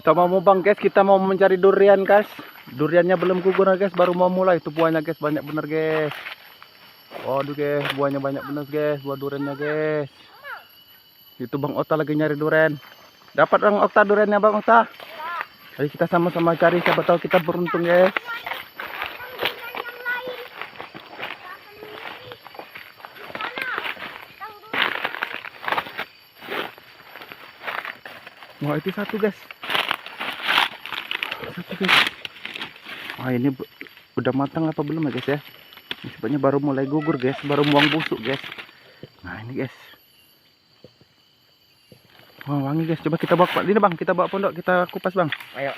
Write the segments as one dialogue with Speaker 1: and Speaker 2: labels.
Speaker 1: Kita mau bang guys, kita mau mencari durian guys. Duriannya belum gugur guys, baru mau mulai. Itu buahnya guys, banyak bener guys. Waduh guys, buahnya banyak bener guys, buah duriannya guys. Itu Bang Ota lagi nyari durian. Dapat Bang Ota duriannya Bang Ota? Ayo kita sama-sama cari, siapa tahu kita beruntung guys. Wah itu satu guys. Satu guys. Wah ini udah matang apa belum ya guys ya? Sebenarnya baru mulai gugur guys, baru buang busuk guys. Nah ini guys. Wah wangi guys, coba kita bawa ini bang, kita bawa pondok, kita kupas bang.
Speaker 2: Ayo.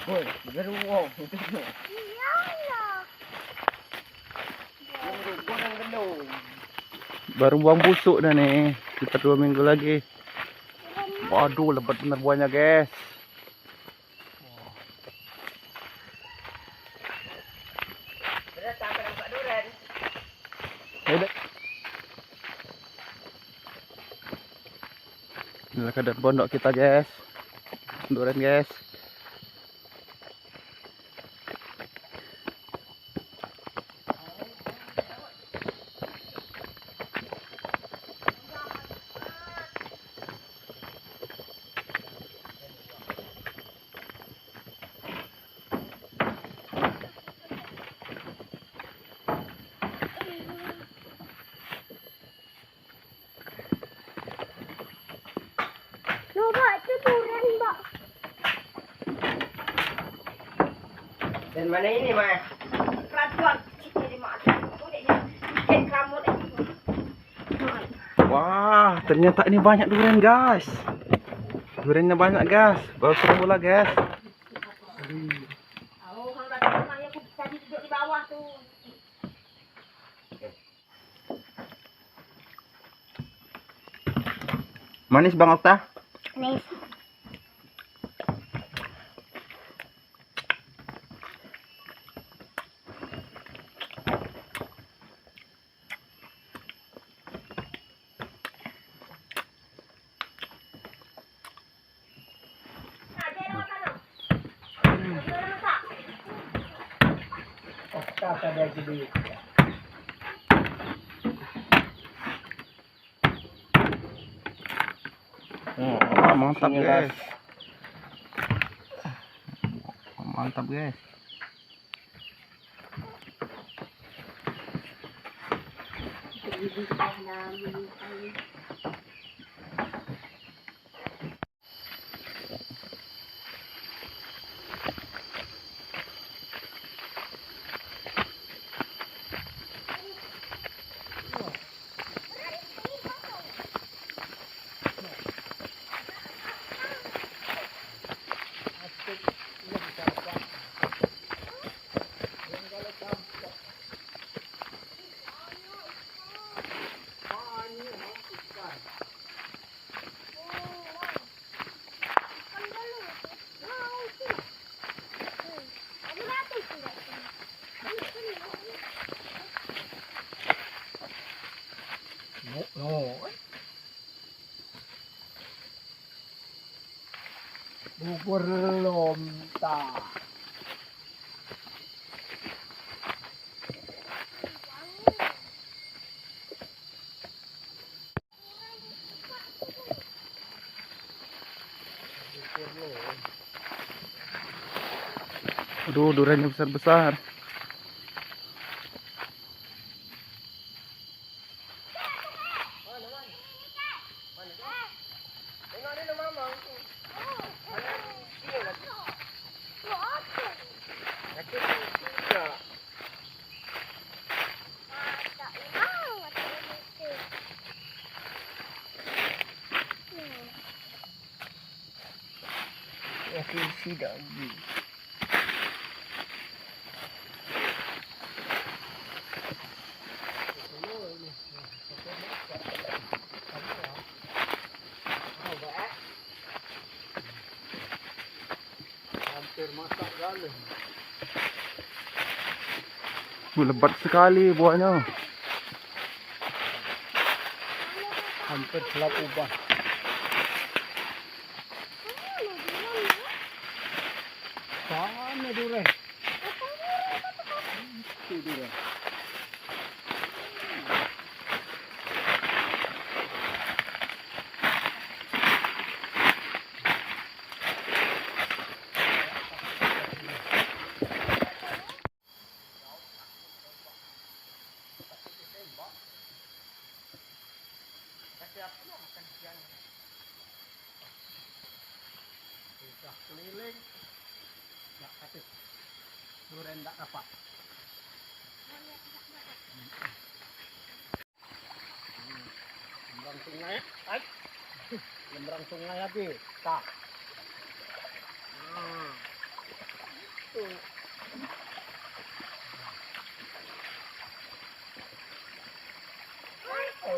Speaker 2: Woi, beruang.
Speaker 1: Baru buang busuk dah nih, kita 2 minggu lagi. Waduh lebat bener buahnya guys. Inilah keadaan pondok kita guys, durian guys.
Speaker 2: Dan mana ini mah? Keracuan di mana? Bikin kamu
Speaker 1: Wah ternyata ini banyak durian guys. Duriannya banyak guys, baru semula guys.
Speaker 2: tadi duduk di bawah tuh.
Speaker 1: Manis Bang Okta?
Speaker 3: Manis.
Speaker 2: Kata dia jadi.
Speaker 1: Mantap guys. Mantap guys.
Speaker 2: Bubur lonta.
Speaker 1: Aduh duriannya besar-besar.
Speaker 2: Isi lagi. Hampir masak kali.
Speaker 1: Lebat sekali buahnya.
Speaker 3: hampir selakuban. Sana dure. Itu dure. Sudah keliling, nggak kapit. Duren nggak dapat. Lembrang sungai, ay, lembrang sungai lagi, tak. Nah, tuh.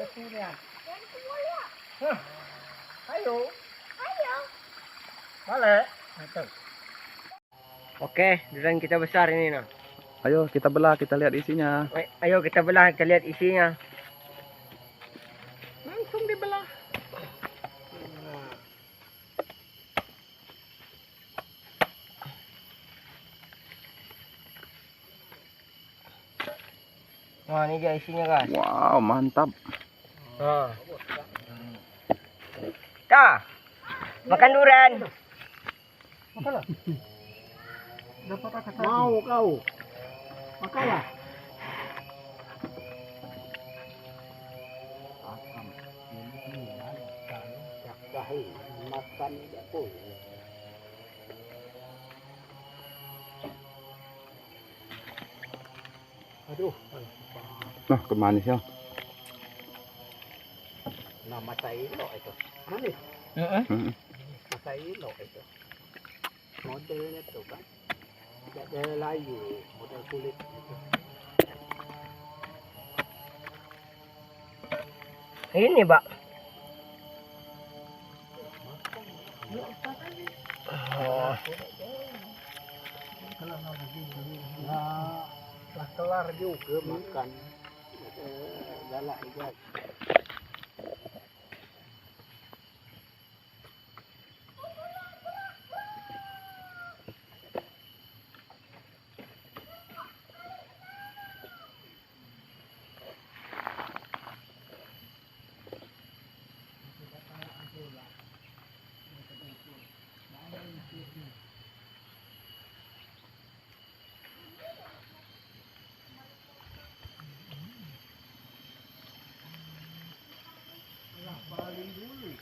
Speaker 3: Sini ya. Hah, ayo. Balik. Itu.
Speaker 2: Oke, durian kita besar ini nah.
Speaker 1: Ayo kita belah, kita lihat isinya.
Speaker 2: Ayo kita belah, kita lihat isinya.
Speaker 3: Langsung dibelah.
Speaker 2: Nah, ini dia isinya, guys.
Speaker 1: Wow, mantap.
Speaker 2: Nah. Kak, makan durian.
Speaker 3: Mau kau? Makanlah. Makan aku. Aduh,
Speaker 1: Nah, kemanis ya.
Speaker 3: nah mata ilo itu. Manis,
Speaker 1: Mm-mm.
Speaker 3: mata ilo itu. Modelnya tuh kan. Model layu, model kulit itu.
Speaker 2: Ini, Pak.
Speaker 3: Oh. Nah, kelar juga makan. Galak juga. Paling dulu.